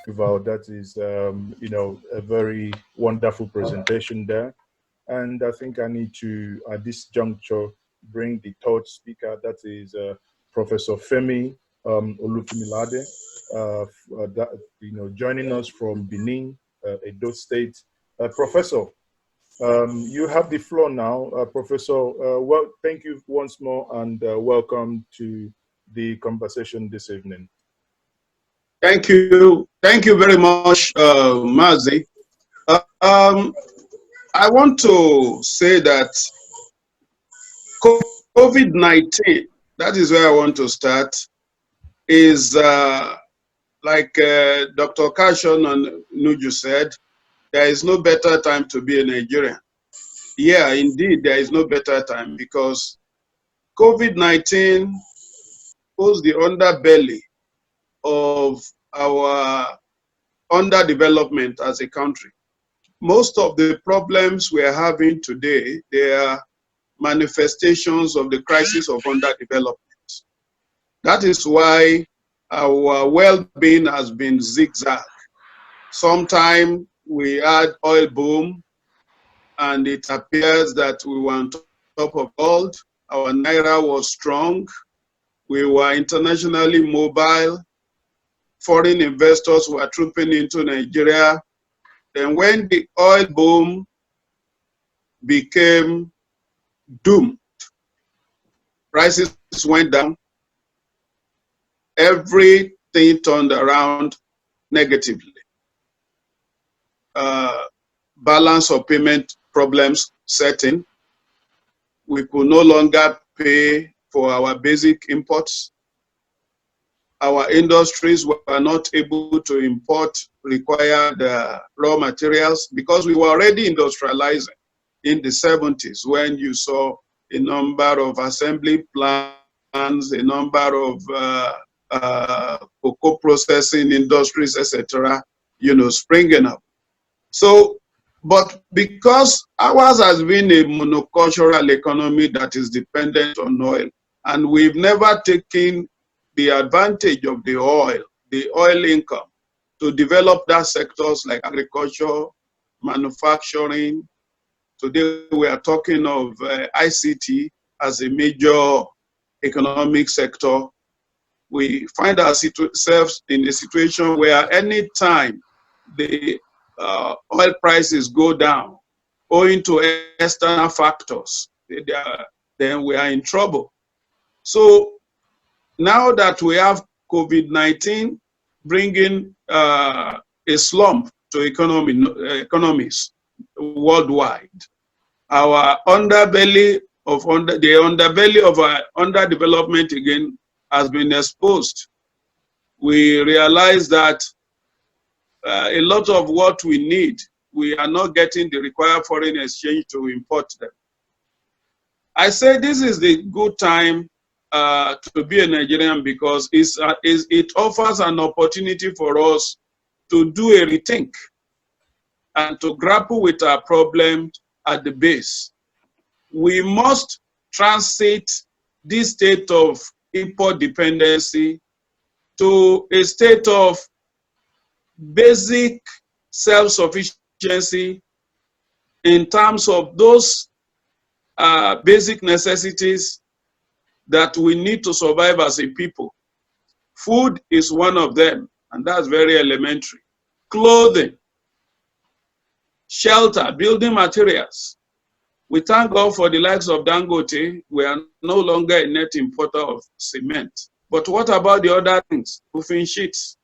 Val, that is, a very wonderful presentation there. And I think I need to, at this juncture, bring the third speaker, that is Professor Femi Olufunmilade, joining us from Benin, Edo State. Professor, you have the floor now. Professor, well, thank you once more and welcome to the conversation this evening. Thank you. Thank you very much, Mazi. I want to say that COVID-19, that is where I want to start, is like Dr. Kashon and Nuju said, there is no better time to be a Nigerian. Yeah, indeed, there is no better time because COVID-19 was the underbelly of our underdevelopment as a country. Most of the problems we are having today, they are manifestations of the crisis of underdevelopment. That is why our well-being has been zigzag. Sometime we had oil boom, and it appears that we were on top of gold. Our naira was strong. We were internationally mobile. Foreign investors were trooping into Nigeria. Then when the oil boom became doomed, prices went down, everything turned around negatively. Balance of payment problems set in. We could no longer pay for our basic imports. Our industries were not able to import required raw materials because we were already industrializing in the 70s when you saw a number of assembly plants, a number of cocoa processing industries, etc., springing up. So, but because ours has been a monocultural economy that is dependent on oil, and we've never taken the advantage of the oil income to develop that sectors like agriculture, manufacturing. Today we are talking of ICT as a major economic sector. We find ourselves in a situation where any time the oil prices go down owing to external factors, then we are in trouble. So now that we have COVID-19 bringing a slump to economies worldwide, our underbelly of our underdevelopment again has been exposed. We realize that a lot of what we need, we are not getting the required foreign exchange to import them. I say this is the good time to be a Nigerian because it offers an opportunity for us to do a rethink and to grapple with our problem at the base. We must transit this state of import dependency to a state of basic self-sufficiency in terms of those basic necessities that we need to survive as a people. Food is one of them, and that's very elementary. Clothing, shelter, building materials. We thank God for the likes of Dangote. We are no longer a net importer of cement. But what about the other things? Roofing sheets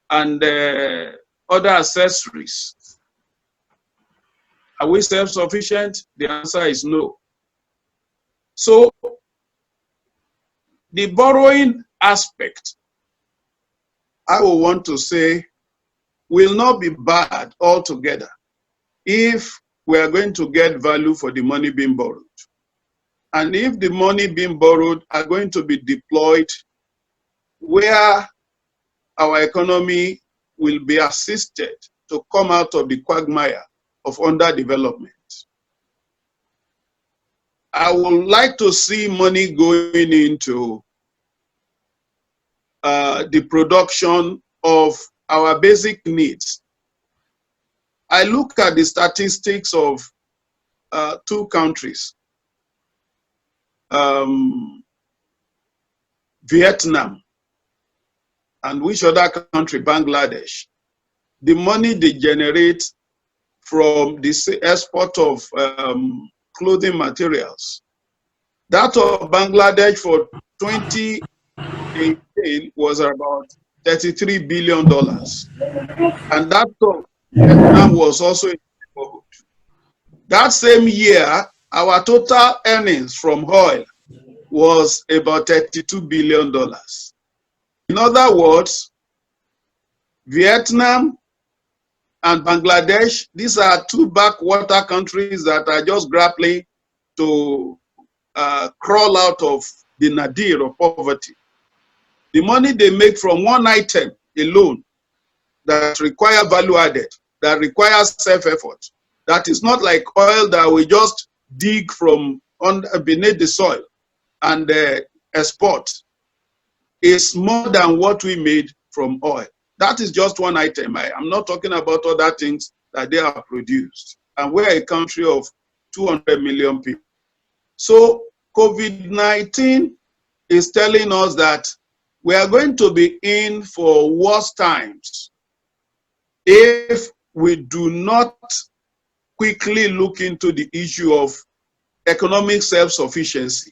and other accessories. Are we self-sufficient? The answer is no. So the borrowing aspect, I will want to say, will not be bad altogether if we are going to get value for the money being borrowed. And if the money being borrowed are going to be deployed where our economy will be assisted to come out of the quagmire of underdevelopment. I would like to see money going into the production of our basic needs. I look at the statistics of two countries, Vietnam, and which other country, Bangladesh. The money they generate from the export of clothing materials. That of Bangladesh for 2018 was about $33 billion. And that of Vietnam was also in the neighborhood. That same year, our total earnings from oil was about $32 billion. In other words, Vietnam and Bangladesh, these are two backwater countries that are just grappling to crawl out of the nadir of poverty. The money they make from one item alone that require value added, that requires self-effort, that is not like oil that we just dig from beneath the soil and export, is more than what we made from oil. That is just one item. I'm not talking about other things that they have produced. And we're a country of 200 million people. So COVID-19 is telling us that we are going to be in for worse times if we do not quickly look into the issue of economic self-sufficiency.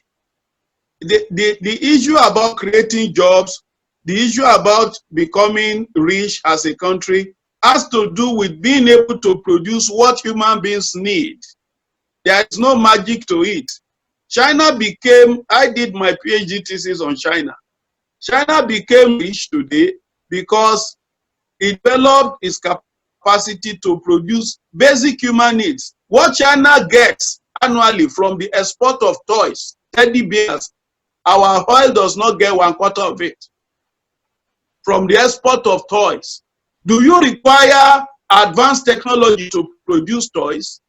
The issue about creating jobs, the issue about becoming rich as a country has to do with being able to produce what human beings need. There is no magic to it. China became, I did my PhD thesis on China. China became rich today because it developed its capacity to produce basic human needs. What China gets annually from the export of toys, teddy bears, our oil does not get 1/4 of it. From the export of toys. Do you require advanced technology to produce toys?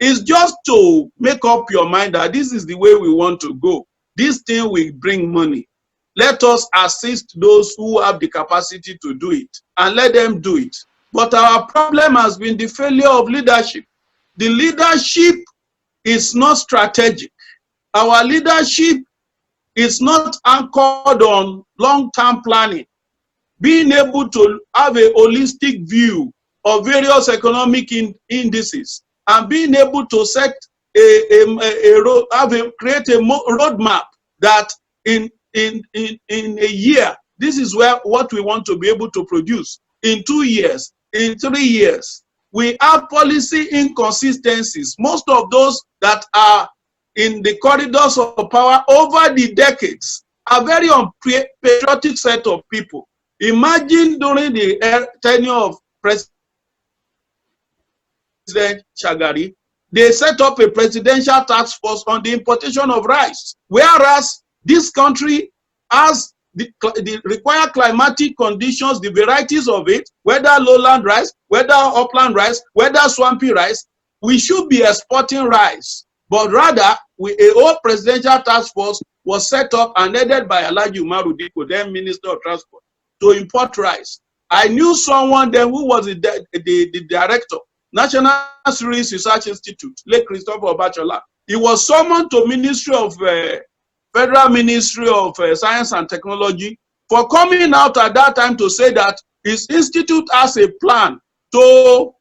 It's just to make up your mind that this is the way we want to go. This thing will bring money. Let us assist those who have the capacity to do it and let them do it. But our problem has been the failure of leadership. The leadership is not strategic. Our leadership is not anchored on long-term planning. Being able to have a holistic view of various economic indices and being able to set create a roadmap that in a year, this is what we want to be able to produce. In 2 years, in 3 years, we have policy inconsistencies. Most of those that are in the corridors of power over the decades are very unpatriotic set of people. Imagine during the tenure of President Shagari, they set up a presidential task force on the importation of rice, whereas this country has the required climatic conditions, the varieties of it, whether lowland rice, whether upland rice, whether swampy rice, we should be exporting rice. But rather, a whole presidential task force was set up and headed by Alhaji Umaru Dikko, then Minister of Transport, to import rice. I knew someone then who was the director, National Series Research Institute, late Christopher Obachola. He was summoned to Federal Ministry of Science and Technology for coming out at that time to say that his institute has a plan to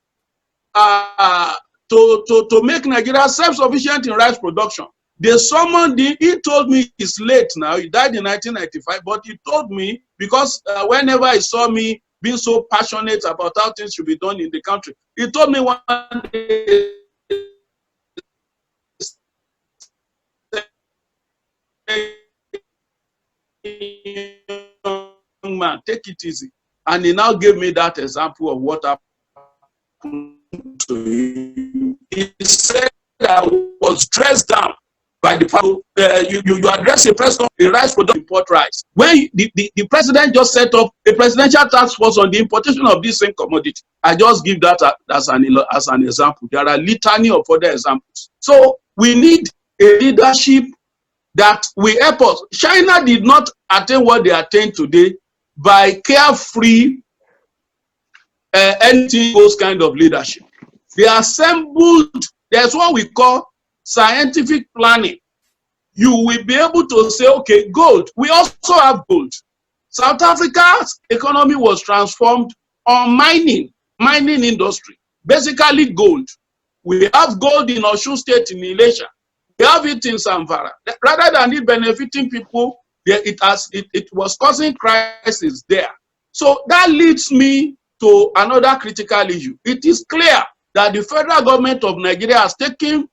make Nigeria self-sufficient in rice production. They summoned him. He told me he's late now. He died in 1995, but he told me because whenever he saw me being so passionate about how things should be done in the country, he told me one day, young man, take it easy. And he now gave me that example of what happened to him. He said I was dressed down by the people. You address a president, a rice production, import rice. When the president just set up a presidential task force on the importation of this same commodity, I just give that as an example. There are litany of other examples. So we need a leadership that will help us. China did not attain what they attain today by carefree anything goes kind of leadership. They assembled, there's what we call scientific planning. You will be able to say, okay, gold. We also have gold. South Africa's economy was transformed on mining industry, basically gold. We have gold in Osun State, in Ilesha. We have it in Zamfara. Rather than it benefiting people, it was causing crisis there. So that leads me to another critical issue. It is clear that the federal government of Nigeria has taken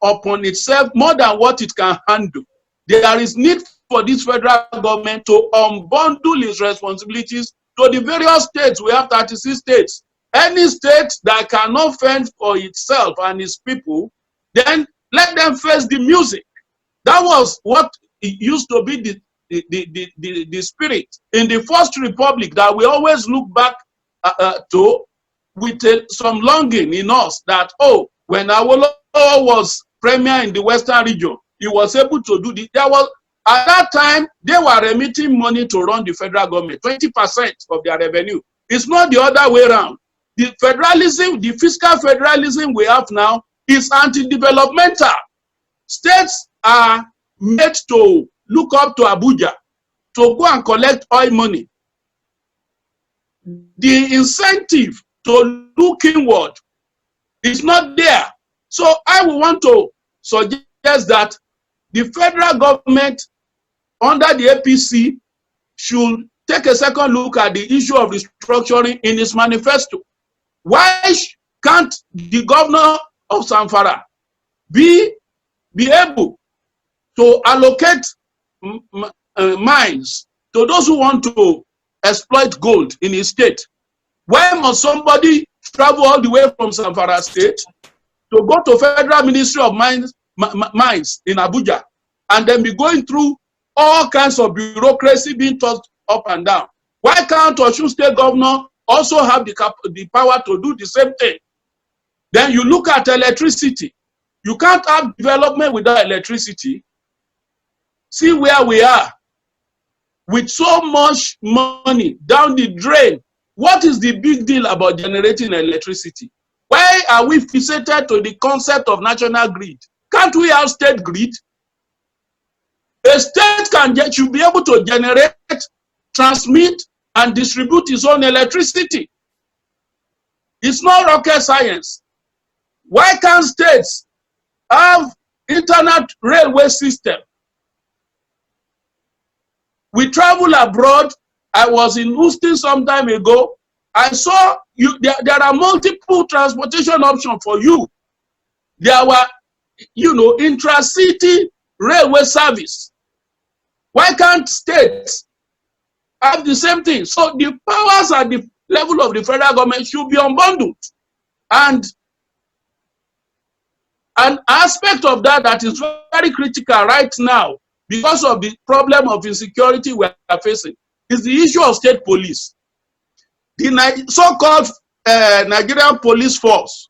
upon itself more than what it can handle. There is need for this federal government to unbundle its responsibilities to the various states. We have 36 states. Any state that cannot fend for itself and its people, then let them face the music. That was what it used to be the spirit in the First Republic that we always look back to with some longing in us that, oh, when Awolowo was premier in the Western region, he was able to do this. There was, at that time, they were remitting money to run the federal government, 20% of their revenue. It's not the other way around. The federalism, the fiscal federalism we have now is anti-developmental. States are made to look up to Abuja to go and collect oil money. The incentive to look inward is not there. So I would want to suggest that the federal government under the APC should take a second look at the issue of restructuring in its manifesto. Why can't the governor of Zamfara be able to allocate mines to those who want to exploit gold in his state? Why must somebody travel all the way from Zamfara state to go to Federal Ministry of Mines in Abuja and then be going through all kinds of bureaucracy being tossed up and down? Why can't Osun State governor also have the power to do the same thing? Then you look at electricity. You can't have development without electricity. See where we are with so much money down the drain. What is the big deal about generating electricity? Why are we fixated to the concept of national grid? Can't we have state grid? A state should be able to generate, transmit, and distribute its own electricity. It's not rocket science. Why can't states have internet railway system? We travel abroad. I was in Houston some time ago. I saw there are multiple transportation options for you. There were, intra-city railway service. Why can't states have the same thing? So the powers at the level of the federal government should be unbundled. And an aspect of that is very critical right now because of the problem of insecurity we are facing is the issue of state police. The so-called Nigerian police force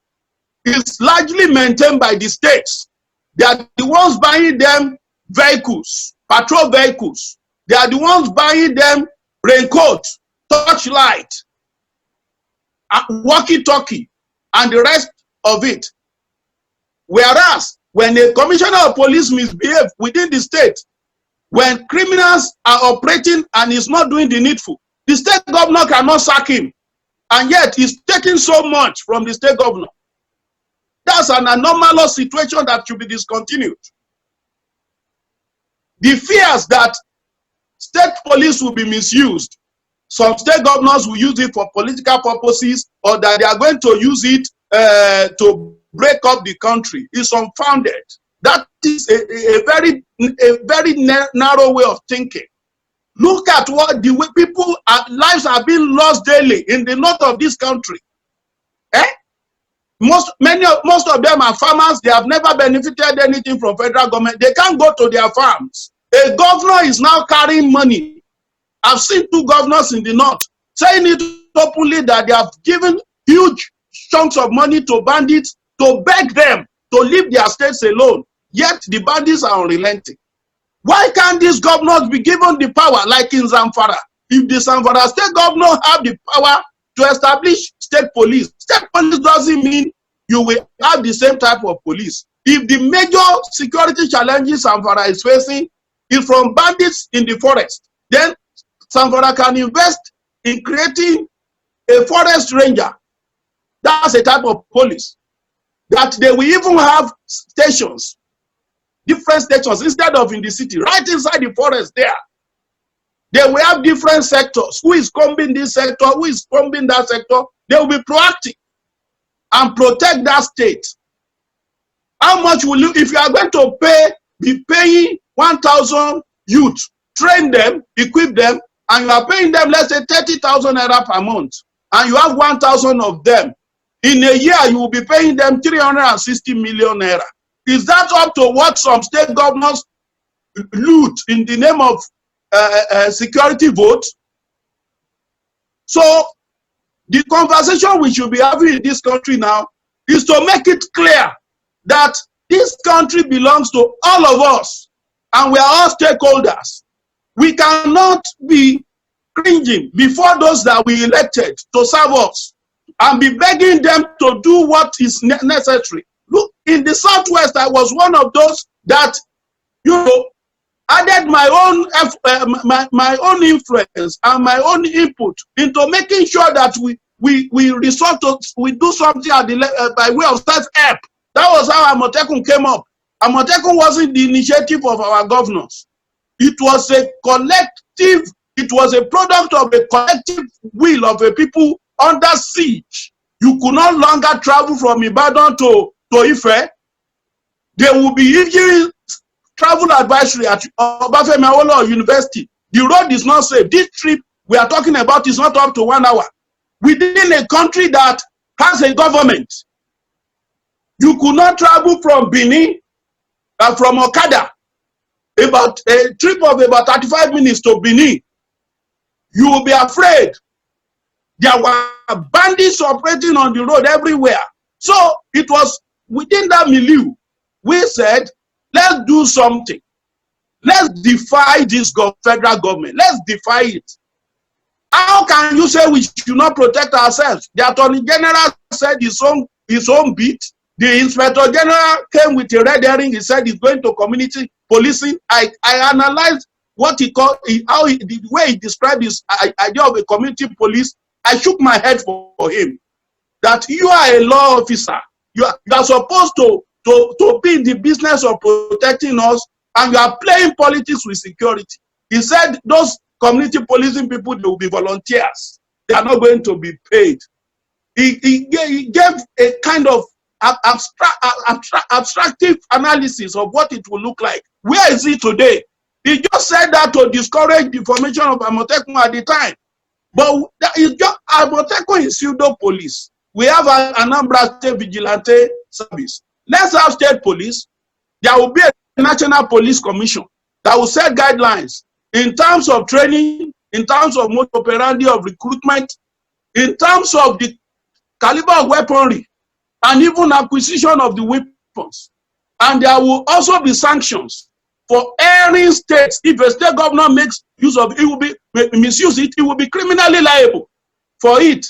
is largely maintained by the states. They are the ones buying them vehicles, patrol vehicles. They are the ones buying them raincoats, torchlight, walkie-talkie, and the rest of it. Whereas, when a commissioner of police misbehaves within the state, when criminals are operating and is not doing the needful, the state governor cannot sack him. And yet, he's taking so much from the state governor. That's an anomalous situation that should be discontinued. The fears that state police will be misused, some state governors will use it for political purposes, or that they are going to use it to break up the country, is unfounded. That is a very narrow way of thinking. Look at what the way people lives are being lost daily in the north of this country. Most of them are farmers. They have never benefited anything from federal government. They can't go to their farms. A governor is now carrying money. I've seen 2 governors in the north saying it openly that they have given huge chunks of money to bandits to beg them to leave their states alone. Yet the bandits are unrelenting. Why can't these governors be given the power like in Zamfara? If the Zamfara state governor have the power to establish state police. State police doesn't mean you will have the same type of police. If the major security challenges Zamfara is facing is from bandits in the forest, then Zamfara can invest in creating a forest ranger. That's a type of police. That they will even have stations, different stations, instead of in the city, right inside the forest there. They will have different sectors. Who is combing this sector? Who is combing that sector? They will be proactive and protect that state. How much will you, if you are going to be paying 1,000 youth, train them, equip them, and you are paying them, let's say 30,000 naira per month, and you have 1,000 of them, in a year you will be paying them 360 million naira. Is that up to what some state governors loot in the name of security vote? So the conversation we should be having in this country now is to make it clear that this country belongs to all of us and we are all stakeholders. We cannot be cringing before those that we elected to serve us and be begging them to do what is necessary. Look, in the Southwest, I was one of those that, you know, added my own influence and my own input into making sure that we resort to, we do something at the by way of self-help. That was how Amotekun came up. Amotekun wasn't the initiative of our governors. It was a collective, it was a product of a collective will of a people under siege. You could no longer travel from Ibadan to Ife. There will be even travel advisory at Femi Olufunmilade University. The road is not safe. This trip we are talking about is not up to 1 hour. Within a country that has a government, you could not travel from Benin, from Okada, about a trip of about 35 minutes to Benin. You will be afraid. There were bandits operating on the road everywhere. So it was within that milieu, we said, let's do something. Let's defy this federal government. Let's defy it. How can you say we should not protect ourselves? The Attorney General said his own bit. The Inspector General came with a red herring. He said he's going to community policing. I analyzed what he called, the way he described his idea of a community police. I shook my head for him. That you are a law officer. You are supposed to be in the business of protecting us, and you are playing politics with security. He said those community policing people, they will be volunteers. They are not going to be paid. He gave a kind of abstractive analysis of what it will look like. Where is it today? He just said that to discourage the formation of Amotekun at the time. But it's just Amotekun is pseudo police. We have an Anambra State Vigilante Service. Let's have state police. There will be a National Police Commission that will set guidelines in terms of training, in terms of modus operandi of recruitment, in terms of the caliber of weaponry, and even acquisition of the weapons. And there will also be sanctions for erring states. If a state governor makes use of it, will be misuse it, it will be criminally liable for it.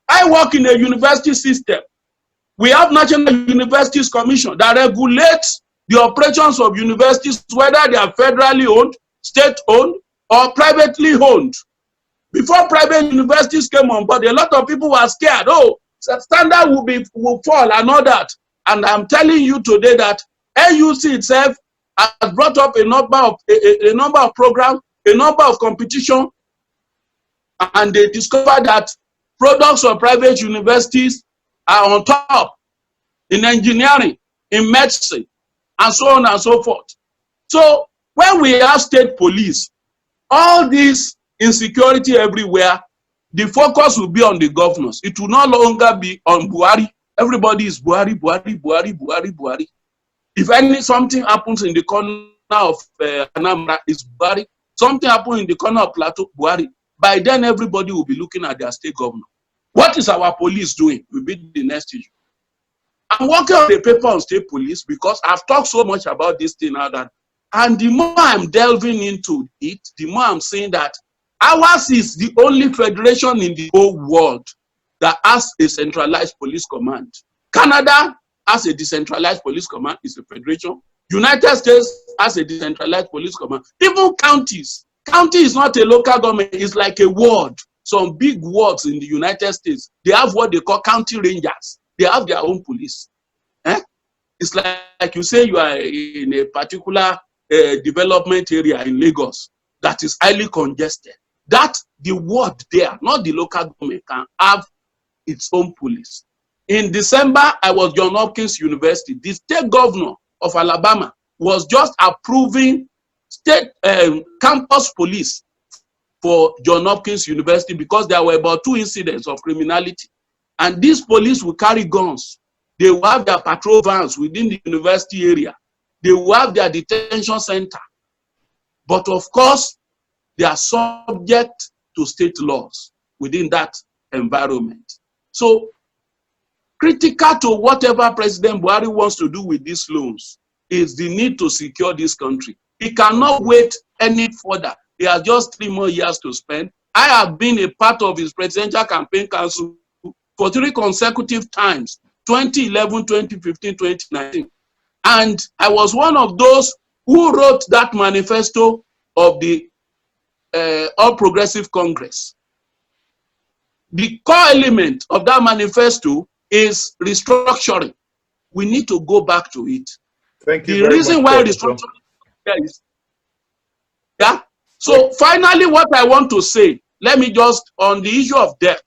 I work in a university system. We have National Universities Commission that regulates the operations of universities, whether they are federally owned, state-owned, or privately owned. Before private universities came on board, a lot of people were scared. Oh, standard will fall and all that. And I'm telling you today that NUC itself has brought up a number of programs, a number of competition, and they discovered that products of private universities are on top in engineering, in medicine, and so on and so forth. So when we have state police, all this insecurity everywhere, the focus will be on the governors. It will no longer be on Buhari. Everybody is Buhari, Buhari, Buhari, Buhari, Buhari. If something happens in the corner of Anambra, it's Buhari. Something happens in the corner of Plateau, Buhari. By then, everybody will be looking at their state governor. What is our police doing? Will be the next issue. I'm working on the paper on state police because I've talked so much about this thing now that, and the more I'm delving into it, the more I'm saying that Ours is the only federation in the whole world that has a centralized police command. Canada has a decentralized police command, it's a federation. United States has a decentralized police command. Even counties. County is not a local government, it's like a ward. Some big wards in the United States, they have what they call county rangers. They have their own police. It's like you say you are in a particular development area in Lagos that is highly congested. That the ward there, not the local government, can have its own police. In December, I was John Hopkins University. The state governor of Alabama was just approving state campus police for John Hopkins University because there were about 2 incidents of criminality. And these police will carry guns. They will have their patrol vans within the university area. They will have their detention center. But of course, they are subject to state laws within that environment. So, critical to whatever President Buhari wants to do with these loans is the need to secure this country. He cannot wait any further. He has just 3 more years to spend. I have been a part of his presidential campaign council for 3 consecutive times, 2011, 2015, 2019. And I was one of those who wrote that manifesto of the All Progressive Congress. The core element of that manifesto is restructuring. We need to go back to it. Thank you. The reason why restructuring is, yeah. So finally, what I want to say, let me just, on the issue of debt,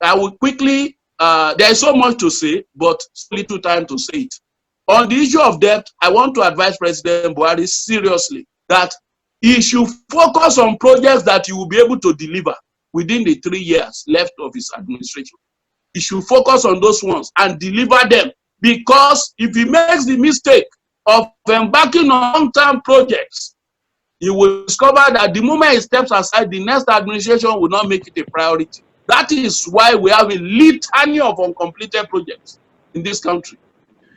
I will quickly, there is so much to say, but little time to say it. On the issue of debt, I want to advise President Buhari seriously that he should focus on projects that he will be able to deliver within the 3 years left of his administration. He should focus on those ones and deliver them, because if he makes the mistake of embarking on long-term projects, he will discover that the moment he steps aside, the next administration will not make it a priority. That is why we have a litany of uncompleted projects in this country.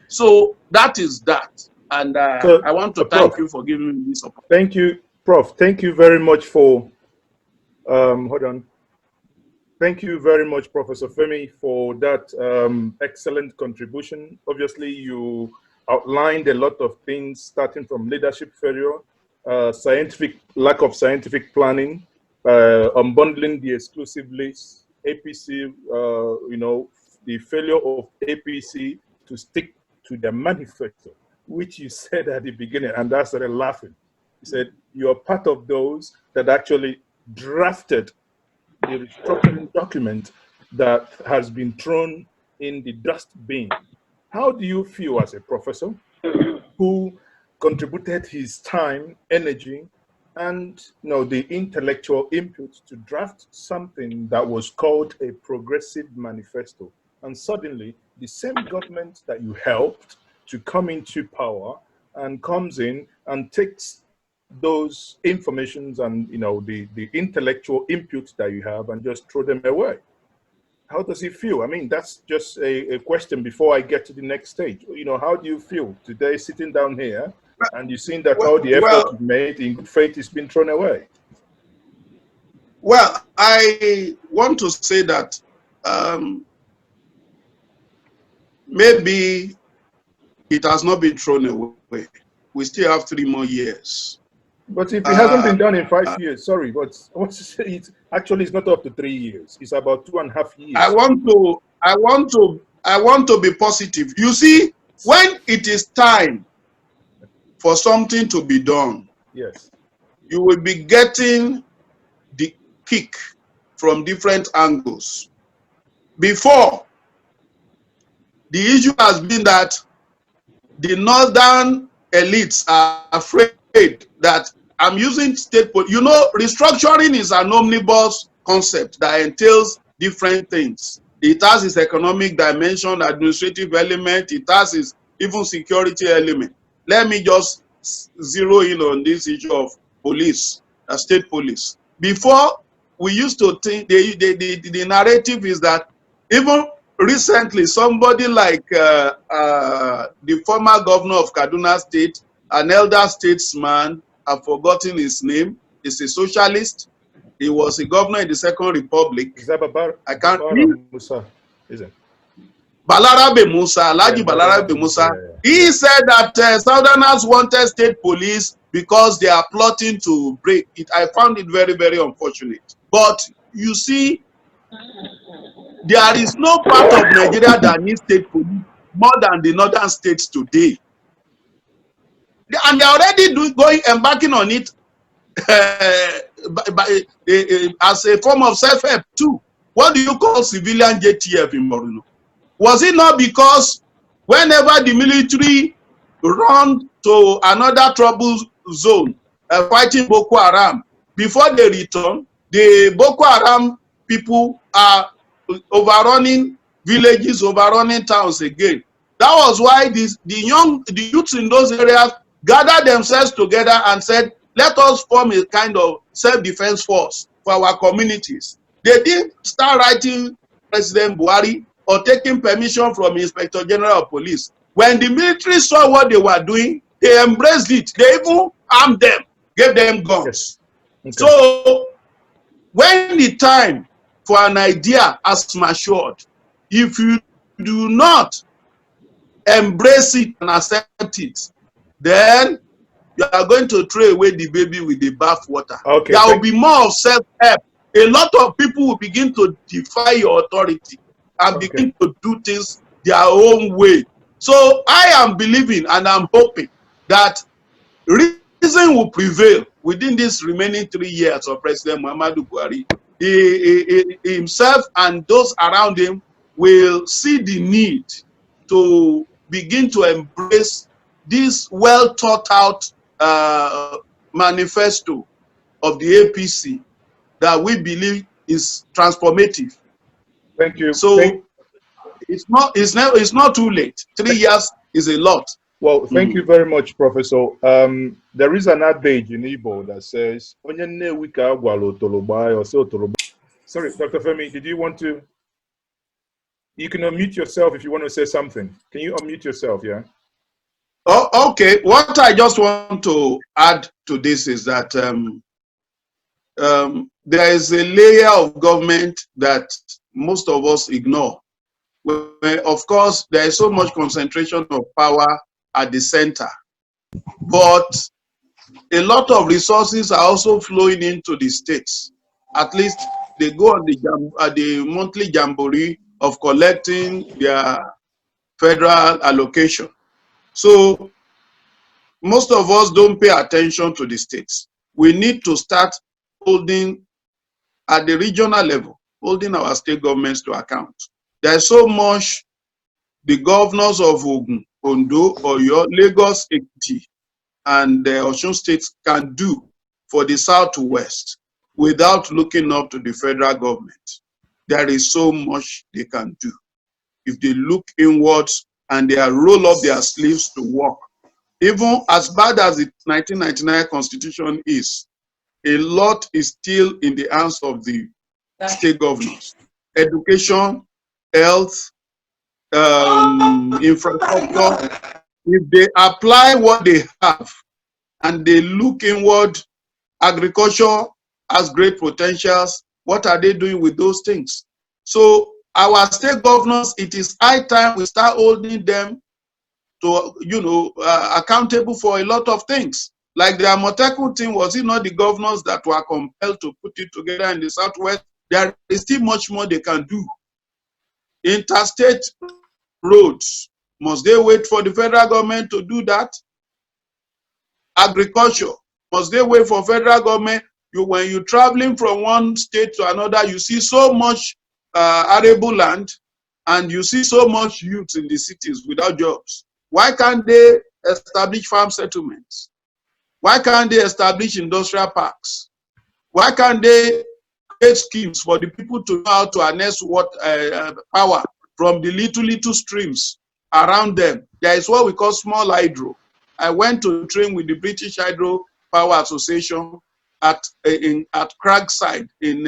So that is that. And I want to thank you for giving me this opportunity. Thank you, Prof. Thank you very much for, hold on. Thank you very much, Professor Femi, for that excellent contribution. Obviously, you outlined a lot of things, starting from leadership failure, lack of scientific planning, unbundling the exclusive list, APC, the failure of APC to stick to the manifesto, which you said at the beginning, and I started laughing. You said you're part of those that actually drafted the restructuring document that has been thrown in the dustbin. How do you feel as a professor who contributed his time, energy, and the intellectual input to draft something that was called a progressive manifesto, and suddenly the same government that you helped to come into power and comes in and takes those informations and the intellectual input that you have and just throw them away? How does he feel? I mean, that's just a question before I get to the next stage. How do you feel today sitting down here and you've seen that all the effort you've made in good faith is being thrown away? Well, I want to say that maybe it has not been thrown away. We still have 3 more years. But if it hasn't been done in 5 years, sorry, but it actually it's not up to 3 years. It's about 2.5 years. I want to be positive. You see, when it is time for something to be done, yes, you will be getting the kick from different angles. Before, the issue has been that the northern elites are afraid that I'm using state, restructuring is an omnibus concept that entails different things. It has its economic dimension, administrative element, it has its even security element. Let me just zero in on this issue of police, state police. Before, we used to think, the narrative is that even recently, somebody like the former governor of Kaduna State, an elder statesman, I've forgotten his name, is a socialist, He was a governor in the Second Republic. Is that I can't. Musa, is it? Balarabe Musa, Alhaji Balarabe Musa. He said that Southerners wanted state police because they are plotting to break it. I found it very, very unfortunate. But you see, there is no part of Nigeria that needs state police more than the northern states today. And they are already embarking on it as a form of self-help too. What do you call civilian JTF in Borno? Was it not because whenever the military run to another trouble zone fighting Boko Haram, before they return, the Boko Haram people are overrunning villages, overrunning towns again? That was why the youths in those areas gathered themselves together and said, let us form a kind of self-defense force for our communities. They didn't start writing President Buhari or taking permission from Inspector General of Police. When the military saw what they were doing, they embraced it. They even armed them, gave them guns. Yes. Okay. So when the time for an idea has matured, if you do not embrace it and accept it, then you are going to throw away the baby with the bath water. Okay, there will be more of self-help. A lot of people will begin to defy your authority and begin to do things their own way. So I am believing and I'm hoping that reason will prevail within these remaining 3 years of President Muhammadu Buhari. He himself and those around him will see the need to begin to embrace this well thought out manifesto of the APC that we believe is transformative. Thank you. So it's not too late. 3 years is a lot. Well, thank you very much, Professor. There is an adage in Igbo that says, sorry, Dr. Femi, did you want to? You can unmute yourself if you want to say something. Can you unmute yourself, yeah? Oh, okay. What I just want to add to this is that there is a layer of government that most of us ignore. Of course, there is so much concentration of power at the center, but a lot of resources are also flowing into the states. At least they go on the monthly jamboree of collecting their federal allocation. So most of us don't pay attention to the states. We need to start holding at the regional level, holding our state governments to account. There's so much the governors of Ogun, Ondo, Oyo, Lagos, Ekiti, and the Osun states can do for the Southwest without looking up to the federal government. There is so much they can do if they look inwards and they roll up their sleeves to work. Even as bad as the 1999 Constitution is, a lot is still in the hands of the state governors. Education, health, infrastructure. If they apply what they have and they look inward, agriculture has great potentials. What are they doing with those things? So our state governors, it is high time we start holding them to, accountable for a lot of things. Like the Amotekun thing, was it not the governors that were compelled to put it together in the Southwest? There is still much more they can do. Interstate roads, must they wait for the federal government to do that? Agriculture, must they wait for federal government? When you're traveling from one state to another, you see so much arable land and you see so much youth in the cities without jobs. Why can't they establish farm settlements? Why can't they establish industrial parks? Why can't they create schemes for the people to know how to harness power from the little streams around them? There is what we call small hydro. I went to train with the British Hydro Power Association at Cragside in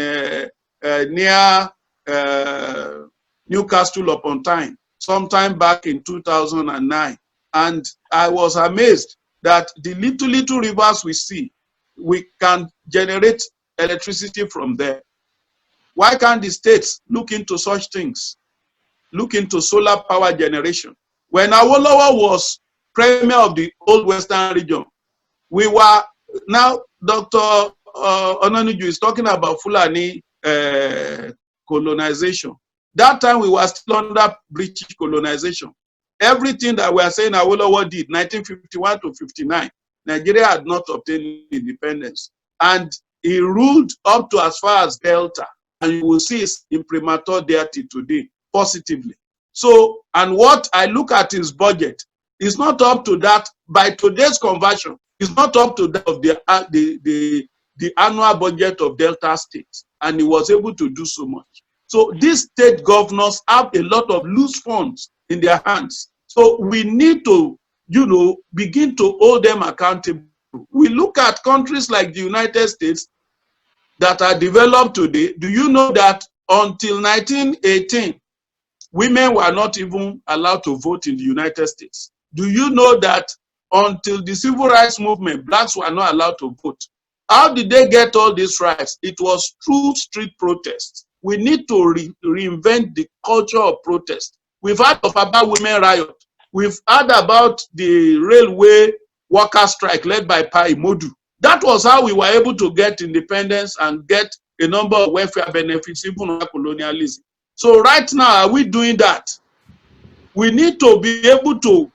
near Newcastle upon Tyne, sometime back in 2009. And I was amazed that the little rivers we see, we can generate electricity from there. Why can't the states look into such things? Look into solar power generation. When Awolowo was premier of the old Western region, we were, now Dr. Onanuju is talking about Fulani colonization. That time we were still under British colonization. Everything that we are saying Awolowo did, 1951 to 59, Nigeria had not obtained independence. And he ruled up to as far as Delta. And you will see his imprimatur there till today, positively. So, and what I look at his budget is not up to that. By today's conversion, it's not up to that of the annual budget of Delta states. And he was able to do so much. So these state governors have a lot of loose funds in their hands. So we need to, begin to hold them accountable. We look at countries like the United States that are developed today. Do you know that until 1918, women were not even allowed to vote in the United States? Do you know that until the civil rights movement, blacks were not allowed to vote? How did they get all these rights? It was through street protests. We need to reinvent the culture of protest. We've heard about women riot. We've heard about the railway worker strike led by Pa Imodu. That was how we were able to get independence and get a number of welfare benefits, even under colonialism. So right now, are we doing that? We need to be able to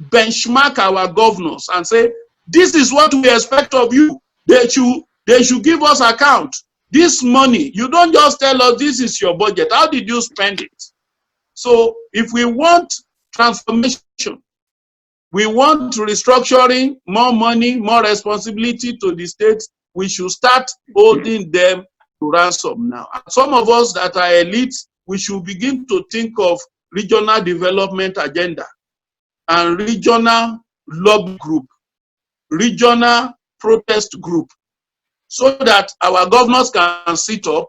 benchmark our governors and say, this is what we expect of you. They should give us account. This money, you don't just tell us this is your budget. How did you spend it? So if we want transformation, we want restructuring, more money, more responsibility to the states, we should start holding them to ransom now. And some of us that are elites, we should begin to think of regional development agenda and regional lobby group, regional protest group, so that our governors can sit up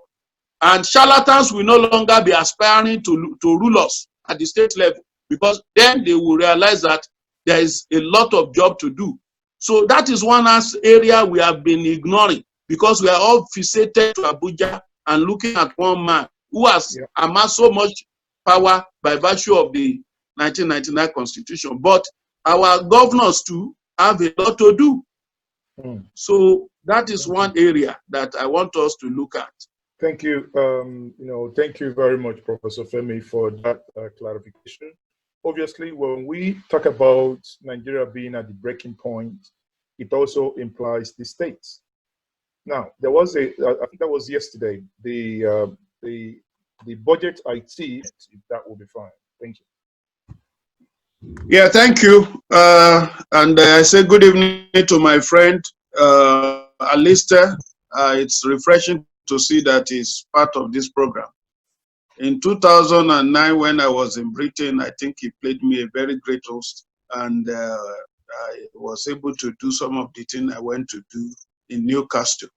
and charlatans will no longer be aspiring to rule us at the state level, because then they will realize that there is a lot of job to do. So that is one area we have been ignoring, because we are all fixated to Abuja and looking at one man who has amassed so much power by virtue of the 1999 Constitution. But our governors too have a lot to do. So that is one area that I want us to look at. Thank you. Thank you very much, Professor Femi, for that clarification. Obviously, when we talk about Nigeria being at the breaking point, it also implies the states. Now, there was I think that was yesterday, the budget IT, if that will be fine. Thank you. Yeah, thank you. And I say good evening to my friend, Alistair. It's refreshing to see that he's part of this program. In 2009, when I was in Britain, I think he played me a very great host, and I was able to do some of the things I went to do in Newcastle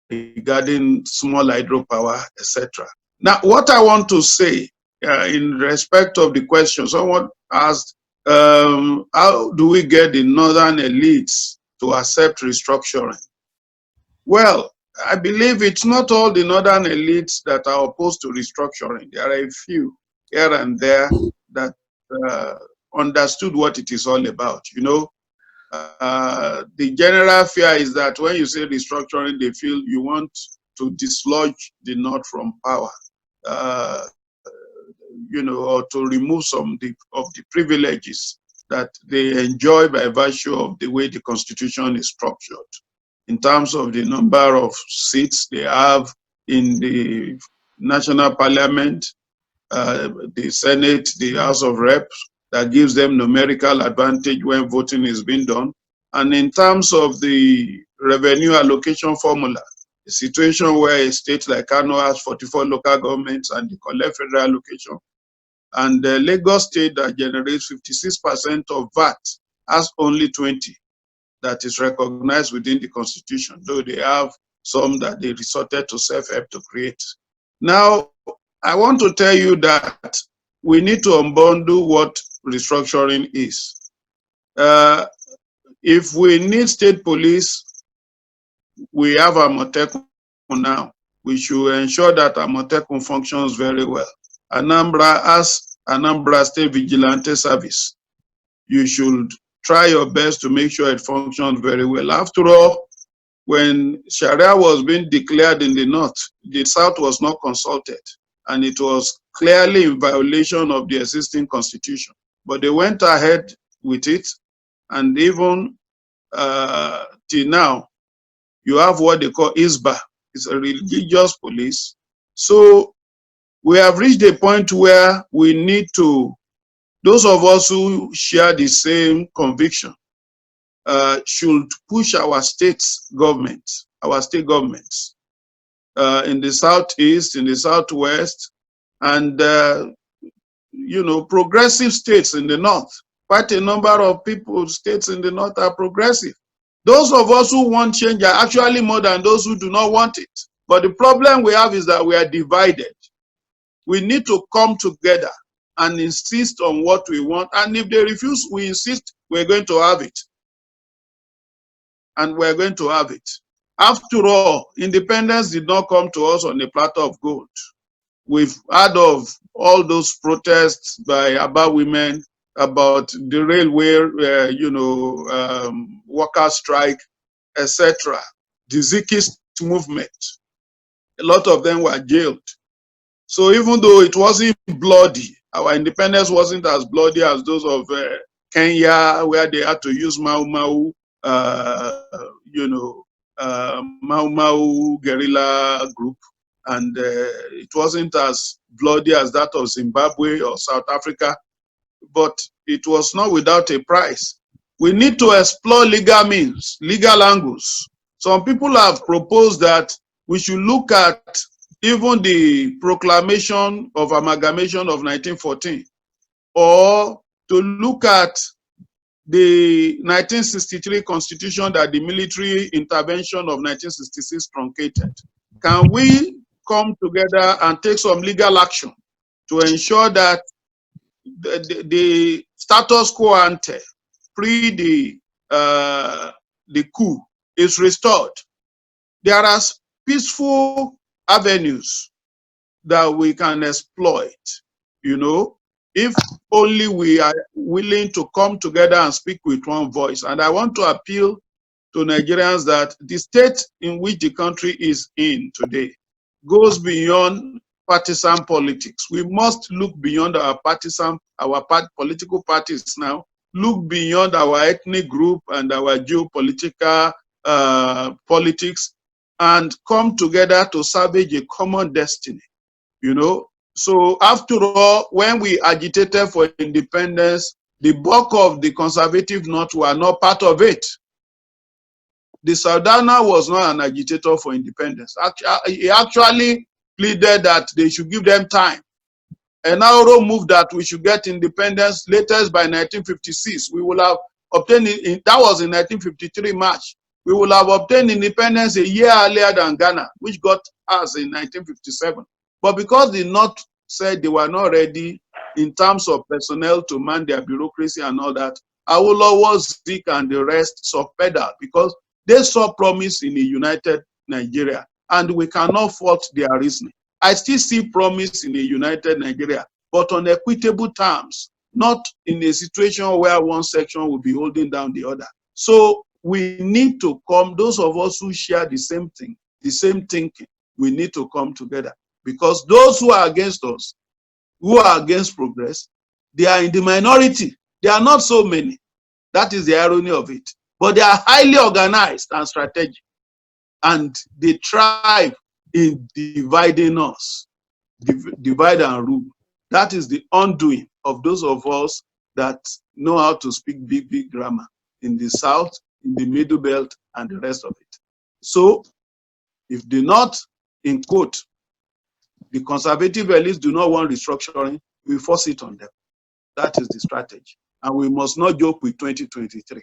regarding small hydropower, etc. Now, what I want to say in respect of the question, someone asked, how do we get the northern elites to accept restructuring? Well, I believe it's not all the northern elites that are opposed to restructuring. There are a few here and there that understood what it is all about. The general fear is that when you say restructuring, they feel you want to dislodge the North from power, or to remove some of the privileges that they enjoy by virtue of the way the Constitution is structured, in terms of the number of seats they have in the national parliament, the Senate, the House of Reps, that gives them numerical advantage when voting is being done. And in terms of the revenue allocation formula, a situation where a state like Kano has 44 local governments and they collect federal allocation, and the Lagos state that generates 56% of VAT has only 20 that is recognized within the Constitution, though they have some that they resorted to self-help to create. Now, I want to tell you that we need to unbundle what restructuring is. If we need state police, we have Amotekun now, we should ensure that Amotekun functions very well. Anambra, as Anambra State Vigilante Service, you should try your best to make sure it functions very well. After all, when Sharia was being declared in the north, the south was not consulted, and it was clearly in violation of the existing constitution. But they went ahead with it, and even till now, you have what they call ISBA. It's a religious police. So we have reached a point where we need to, those of us who share the same conviction, should push our state governments in the southeast, in the southwest, and progressive states in the north. Quite a number of states in the north are progressive. Those of us who want change are actually more than those who do not want it. But the problem we have is that we are divided. We need to come together and insist on what we want. And if they refuse, we insist we're going to have it. And we're going to have it. After all, independence did not come to us on a platter of gold. We've heard of all those protests by Aba women about the railway, worker strike, etc. The Zikist movement. A lot of them were jailed. So even though it wasn't bloody, our independence wasn't as bloody as those of Kenya, where they had to use Mau Mau, Mau Mau guerrilla group, and it wasn't as bloody as that of Zimbabwe or South Africa, but it was not without a price. We need to explore legal means, legal angles. Some people have proposed that we should look at even the proclamation of amalgamation of 1914, or to look at the 1963 constitution that the military intervention of 1966 truncated. Can we come together and take some legal action to ensure that the status quo ante pre the coup is restored? There are peaceful avenues that we can exploit, if only we are willing to come together and speak with one voice. And I want to appeal to Nigerians that the state in which the country is in today goes beyond partisan politics. We must look beyond our political parties now, look beyond our ethnic group and our geopolitical politics, and come together to salvage a common destiny, So after all, when we agitated for independence, the bulk of the conservative North were not part of it. The Sardauna was not an agitator for independence. He actually pleaded that they should give them time. And Nauru moved that we should get independence latest by 1956. We will have obtained it, that was in 1953 March. We will have obtained independence a year earlier than Ghana, which got us in 1957. But because the North said they were not ready in terms of personnel to man their bureaucracy and all that, Awolowo, Zik, and the rest subpedal because they saw promise in a united Nigeria, and we cannot fault their reasoning. I still see promise in a united Nigeria, but on equitable terms, not in a situation where one section will be holding down the other. So we need to come, those of us who share the same thing, the same thinking, we need to come together. Because those who are against us, who are against progress, they are in the minority. They are not so many. That is the irony of it. But they are highly organized and strategic. And they thrive in dividing us, divide and rule. That is the undoing of those of us that know how to speak big grammar in the South, in the Middle Belt, and the rest of it. So, if the North, in quote, the conservative elites do not want restructuring, we force it on them. That is the strategy. And we must not joke with 2023.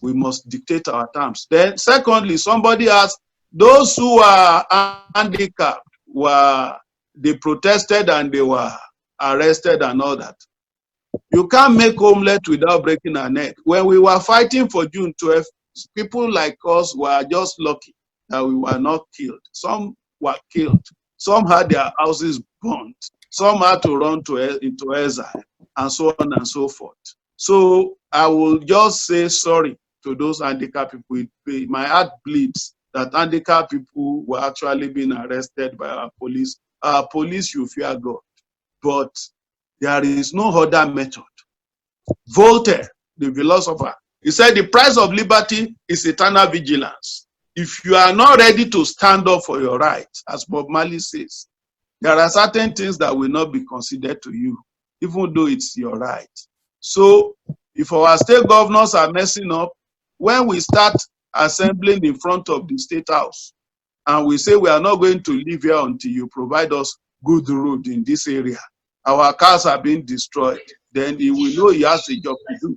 We must dictate our terms. Then, secondly, somebody asked, those who are handicapped, they protested and they were arrested and all that. You can't make omelette without breaking an egg. When we were fighting for June 12th, people like us were just lucky that we were not killed. Some were killed. Some had their houses burnt. Some had to run into exile, and so on and so forth. So I will just say sorry to those handicapped people. My heart bleeds that handicapped people were actually being arrested by our police. Our police should fear God, but there is no other method. Voltaire, the philosopher, he said the price of liberty is eternal vigilance. If you are not ready to stand up for your rights, as Bob Marley says, there are certain things that will not be considered to you, even though it's your right. So if our state governors are messing up, when we start assembling in front of the state house, and we say we are not going to live here until you provide us good road in this area, our cars are being destroyed, then he will know he has a job to do.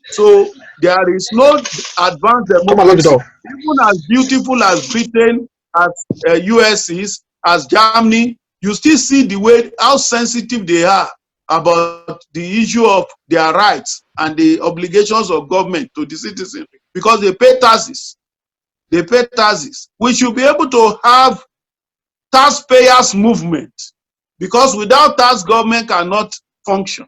So there is no advanced democracy, even as beautiful as Britain, as US is, as Germany. You still see the way, how sensitive they are about the issue of their rights and the obligations of government to the citizens, because they pay taxes. They pay taxes. We should be able to have taxpayers movement, because without tax, government cannot function.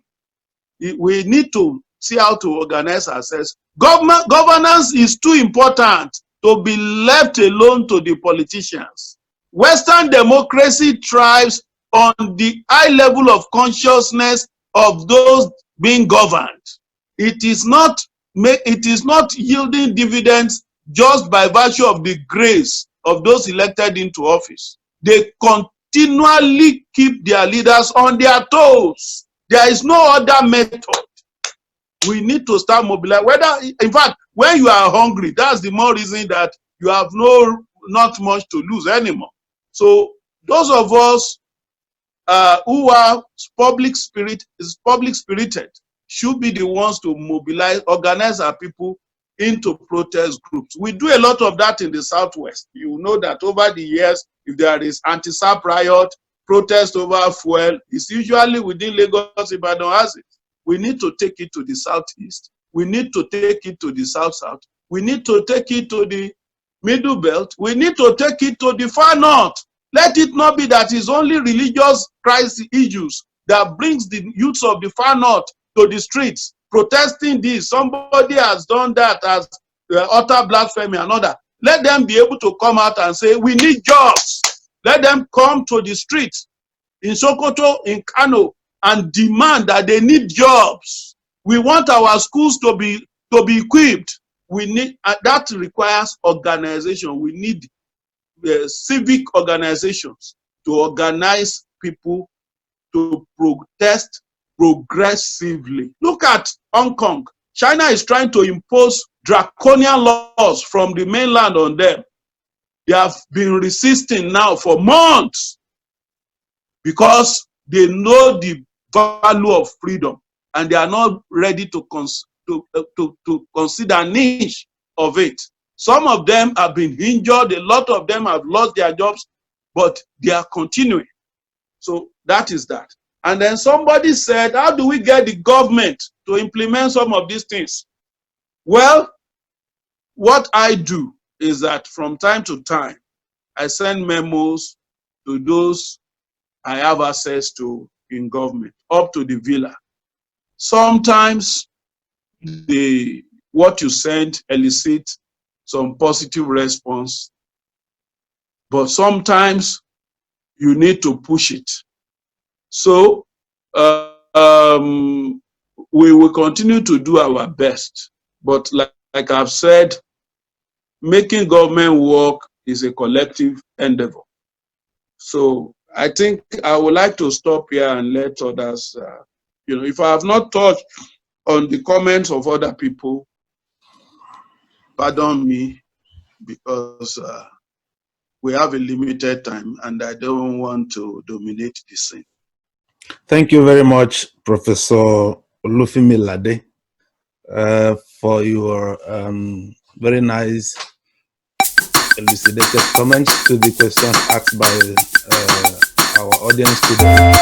We need to see how to organize ourselves. Governance is too important to be left alone to the politicians. Western democracy thrives on the high level of consciousness of those being governed. It is not yielding dividends just by virtue of the grace of those elected into office. They continually keep their leaders on their toes. There is no other method. We need to start mobilizing. In fact, when you are hungry, that's the more reason that you have not much to lose anymore. So those of us who are public spirited should be the ones to mobilize, organize our people into protest groups. We do a lot of that in the Southwest. You know that over the years, if there is anti-SAP riot, protest over fuel, it's usually within Lagos, Ibadan has it. We need to take it to the Southeast. We need to take it to the South-South. We need to take it to the Middle Belt. We need to take it to the far North. Let it not be that it's only religious crisis issues that brings the youths of the far North to the streets, protesting this. Somebody has done that as utter blasphemy and other. Let them be able to come out and say, we need jobs. Let them come to the streets in Sokoto, in Kano, and demand that they need jobs. We want our schools to be equipped. We need that requires organization. We need civic organizations to organize people to protest progressively. Look at Hong Kong. China is trying to impose draconian laws from the mainland on them. They have been resisting now for months because they know the value of freedom and they are not ready to consider niche of it. Some of them have been injured, a lot of them have lost their jobs, but they are continuing. So that is that. And then somebody said, how do we get the government to implement some of these things? Well, what I do is that from time to time, I send memos to those I have access to in government, up to the villa. Sometimes what you send elicits some positive response, but sometimes you need to push it. So we will continue to do our best, but like I've said, making government work is a collective endeavor. So I think I would like to stop here and let others, if I have not touched on the comments of other people, pardon me, because we have a limited time and I don't want to dominate the scene. Thank you very much, Professor Olufunmilade, for your very nice elucidated comments to the questions asked by our audience today.